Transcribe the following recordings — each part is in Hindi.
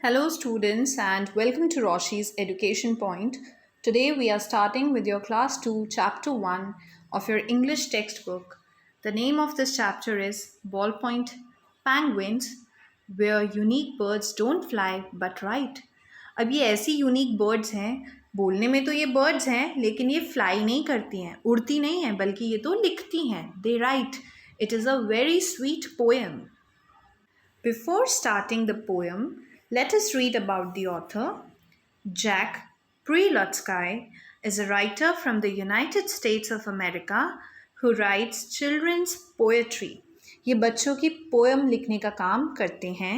Hello, students, and welcome to Roshi's Education Point. Today, we are starting with your Class 2, Chapter 1 of your English textbook. The name of this chapter is Ballpoint Penguins, where unique birds don't fly but write. अब ये ऐसी यूनिक बर्ड्स हैं, बोलने में तो ये बर्ड्स हैं, लेकिन ये फ्लाई नहीं करती हैं, उड़ती नहीं हैं, बल्कि ये तो लिखती हैं. They write. It is a very sweet poem. Before starting the poem, let us read about the author. Jack Prelotsky is a writer from the United States of America who writes children's poetry. ये बच्चों की पोएम लिखने का काम करते हैं.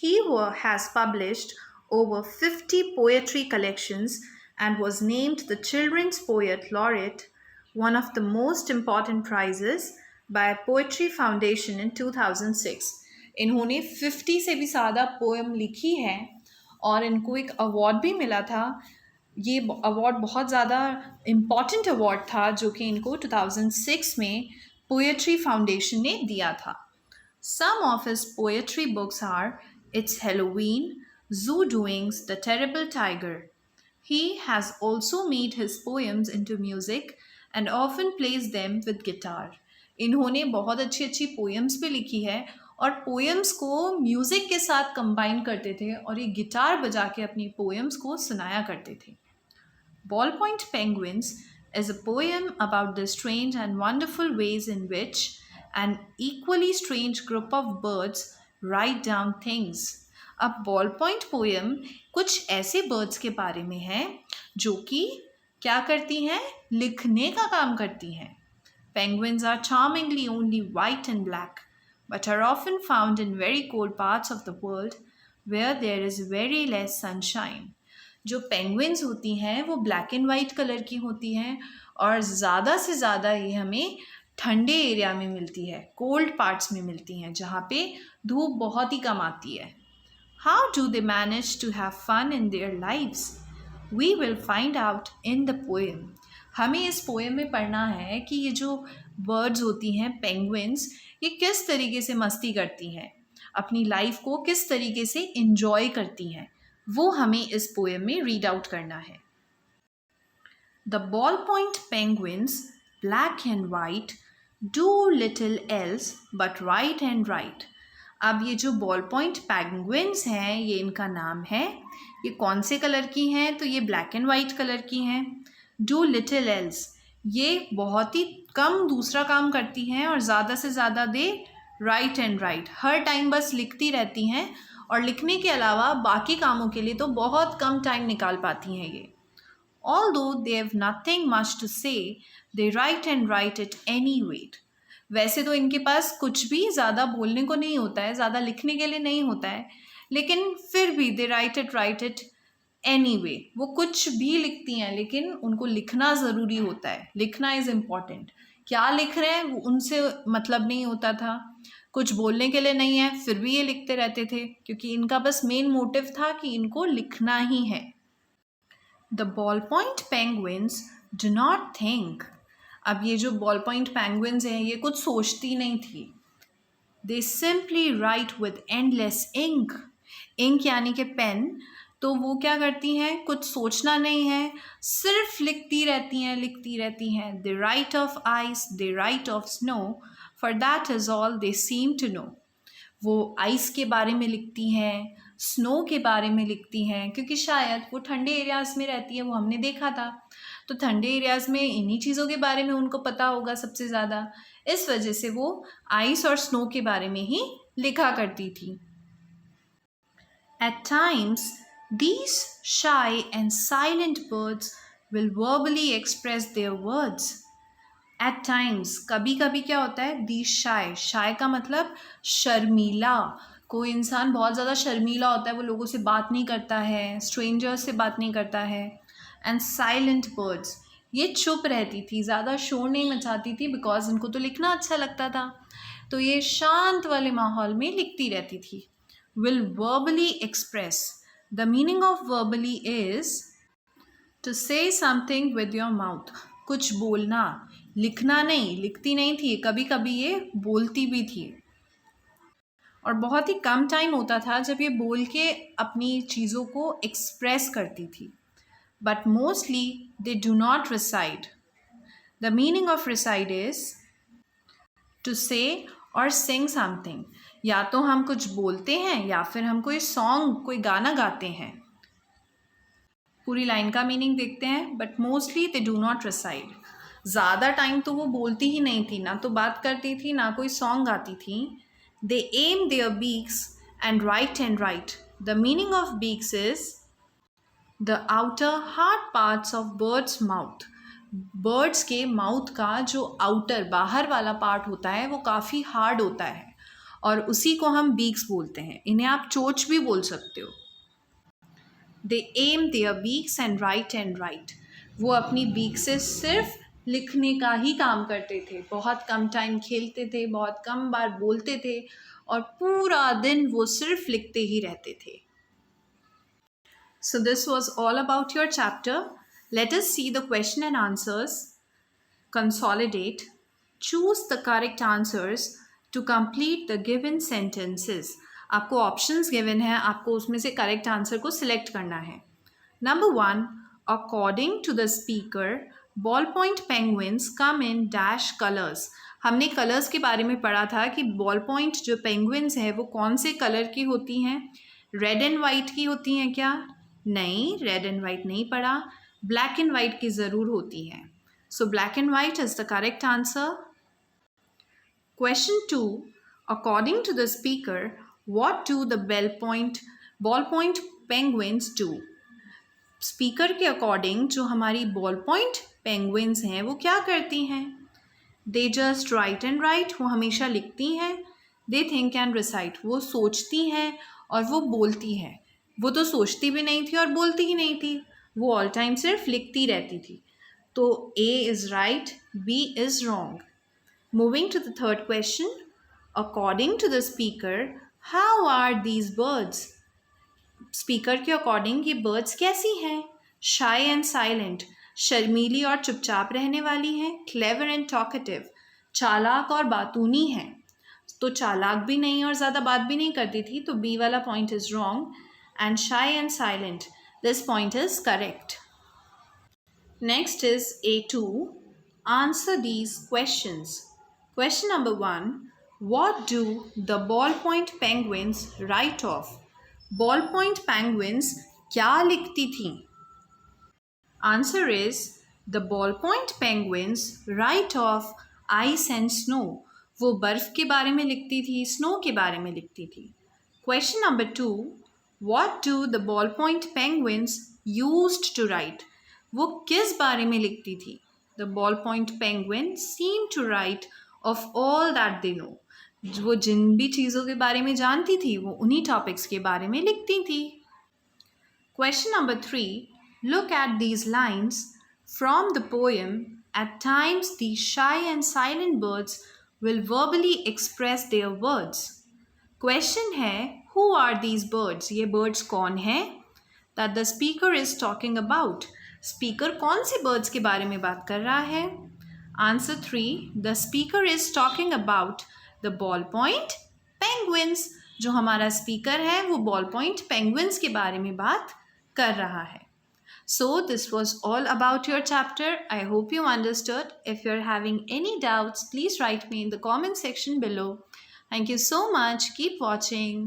He has published over 50 poetry collections and was named the Children's Poet Laureate, one of the most important prizes by Poetry Foundation in 2006. इन्होंने 50 से भी ज़्यादा पोएम लिखी है और इनको एक अवार्ड भी मिला था. ये अवार्ड बहुत ज़्यादा इम्पॉर्टेंट अवार्ड था जो कि इनको 2006 में पोएट्री फाउंडेशन ने दिया था. Some of his poetry books are It's Halloween, Zoo Doings, The Terrible Tiger. He has also made his poems into music and often plays them with guitar. इन्होंने बहुत अच्छी अच्छी पोएम्स भी लिखी है और पोएम्स को म्यूज़िक के साथ कंबाइन करते थे और ये गिटार बजा के अपनी पोएम्स को सुनाया करते थे. Ballpoint Penguins is a poem about the strange and wonderful ways in which an equally strange group of birds write down things. अब बॉल पॉइंट पोएम कुछ ऐसे बर्ड्स के बारे में है जो कि क्या करती हैं, लिखने का काम करती हैं. Penguins are charmingly only white and black, but are often found in very cold parts of the world where there is very less sunshine. जो पेंगुइन्स होती हैं वो ब्लैक एंड वाइट कलर की होती हैं और ज़्यादा से ज़्यादा ये हमें ठंडे एरिया में मिलती है, कोल्ड पार्ट्स में मिलती हैं जहाँ पे धूप बहुत ही कम आती है. How do they manage to have fun in their lives? We will find out in the poem. हमें इस पोएम में पढ़ना है कि ये जो बर्ड्स होती हैं पेंगुइन्स, ये किस तरीके से मस्ती करती हैं, अपनी लाइफ को किस तरीके से इंजॉय करती हैं, वो हमें इस पोएम में रीड आउट करना है. The ballpoint penguins, black and white, do little else but write and write. अब ये जो बॉल पॉइंट पेंगुइन्स हैं, ये इनका नाम है. ये कौन से कलर की हैं? तो ये ब्लैक एंड वाइट कलर की हैं. डू लिटिल एल्स, ये बहुत ही कम दूसरा काम करती हैं और ज़्यादा से ज़्यादा दे राइट एंड राइट, हर टाइम बस लिखती रहती हैं और लिखने के अलावा बाकी कामों के लिए तो बहुत कम टाइम निकाल पाती हैं ये. Although they have nothing much to say, they write and write it anyway. वैसे तो इनके पास कुछ भी ज़्यादा बोलने को नहीं होता है, ज़्यादा लिखने के लिए नहीं होता है, लेकिन फिर भी दे राइट इट एनीवे. वो कुछ भी लिखती हैं लेकिन उनको लिखना ज़रूरी होता है. लिखना इज़ इम्पॉर्टेंट. क्या लिख रहे हैं उनसे मतलब नहीं होता था, कुछ बोलने के लिए नहीं है, फिर भी ये लिखते रहते थे क्योंकि इनका बस मेन मोटिव था कि इनको लिखना ही है. The ballpoint penguins do not think. अब ये जो बॉल पॉइंट पेंगुइन्स हैं ये कुछ सोचती नहीं थी. They simply write with endless ink. Ink यानी कि पेन. तो वो क्या करती हैं, कुछ सोचना नहीं है, सिर्फ लिखती रहती हैं, लिखती रहती हैं. They write of ice, they write of snow, for that is all they seem to know. वो आइस के बारे में लिखती हैं, स्नो के बारे में लिखती हैं, क्योंकि शायद वो ठंडे एरियाज़ में रहती है, वो हमने देखा था. तो ठंडे एरियाज़ में इन्हीं चीज़ों के बारे में उनको पता होगा सबसे ज़्यादा. इस वजह से वो आइस और स्नो के बारे में ही लिखा करती थी. At times, these shy and silent birds will verbally express their words. At times, कभी कभी क्या होता है, these shy, shy का मतलब शर्मीला. कोई इंसान बहुत ज़्यादा शर्मीला होता है, वो लोगों से बात नहीं करता है, स्ट्रेंजर्स से बात नहीं करता है. एंड साइलेंट बर्ड्स, ये चुप रहती थी, ज़्यादा शोर नहीं मचाती थी बिकॉज इनको तो लिखना अच्छा लगता था, तो ये शांत वाले माहौल में लिखती रहती थी. Will verbally express, the meaning of verbally is to say something with your mouth. कुछ बोलना, लिखना नहीं, लिखती नहीं थी, कभी कभी ये बोलती भी थी. और बहुत ही कम टाइम होता था जब ये बोल के अपनी चीज़ों को एक्सप्रेस करती थी. But mostly they do not recite. The meaning of recite is to say or sing something. या तो हम कुछ बोलते हैं या फिर हम कोई सॉन्ग कोई गाना गाते हैं. पूरी लाइन का मीनिंग देखते हैं. But mostly they do not reside. ज़्यादा टाइम तो वो बोलती ही नहीं थी, ना तो बात करती थी ना कोई सॉन्ग गाती थी. They aim their beaks and write. The meaning of beaks is the outer hard parts of birds mouth. Birds के माउथ का जो आउटर बाहर वाला पार्ट होता है वो काफ़ी हार्ड होता है और उसी को हम बीक्स बोलते हैं. इन्हें आप चोंच भी बोल सकते हो. They aim their beaks and write. वो अपनी बीक से सिर्फ लिखने का ही काम करते थे. बहुत कम टाइम खेलते थे, बहुत कम बार बोलते थे और पूरा दिन वो सिर्फ लिखते ही रहते थे. So this was all about your chapter. Let us see the question and answers. Consolidate. Choose the correct answers to complete the given sentences. आपको ऑप्शंस गिवन है, आपको उसमें से करेक्ट आंसर को सिलेक्ट करना है. Number 1, according to the speaker ball point penguins come in dash colours. हमने कलर्स के बारे में पढ़ा था कि बॉल पॉइंट जो पेंगुइन्स है वो कौन से कलर की होती हैं. रेड एंड वाइट की होती हैं क्या? नहीं, रेड एंड वाइट नहीं पढ़ा. ब्लैक एंड वाइट की ज़रूर होती हैं. So black and white is the correct answer. Question 2. According to the speaker, what do the ballpoint penguins do? Speaker के अकॉर्डिंग जो हमारी बॉल पॉइंट पेंगुइन्स हैं वो क्या करती हैं? They just right and write. वो हमेशा लिखती हैं. They think and recite. वो सोचती हैं और वो बोलती हैं. वो तो सोचती भी नहीं थी और बोलती ही नहीं थी. वो ऑल टाइम सिर्फ लिखती रहती थी. तो A is right, B is wrong. Moving to the third question. According to the speaker, how are these birds? Speaker के अकॉर्डिंग ये बर्ड्स कैसी हैं? Shy and silent. शर्मीली और चुपचाप रहने वाली हैं. Clever and talkative. चालाक और बातूनी हैं. तो चालाक भी नहीं और ज़्यादा बात भी नहीं करती थी, तो B वाला point is wrong. And shy and silent. This point is correct. Next is A2. Answer these questions. Question number 1. What do the ballpoint penguins write off? Ballpoint penguins क्या लिखती थी? Answer is the ballpoint penguins write off ice and snow. वो बर्फ के बारे में लिखती थी, स्नो के बारे में लिखती थी. Question number 2. What do the ballpoint penguins used to write? वो किस बारे में लिखती थी? The ballpoint penguins seem to write of all that they know. वो जिन भी चीज़ों के बारे में जानती थी वो उन्हीं टॉपिक्स के बारे में लिखती थी. Question number 3. Look at these lines from the poem. At times these shy and silent birds will verbally express their words. Question है, who are these birds? ये birds कौन है? That the speaker is talking about. Speaker कौन से birds के बारे में बात कर रहा है? Answer 3. The speaker is talking about the ballpoint penguins. जो हमारा स्पीकर है वो ballpoint penguins के बारे में बात कर रहा है. So this was all about your chapter. I hope you understood. If you're having any doubts, please write me in the comment section below. Thank you so much. Keep watching.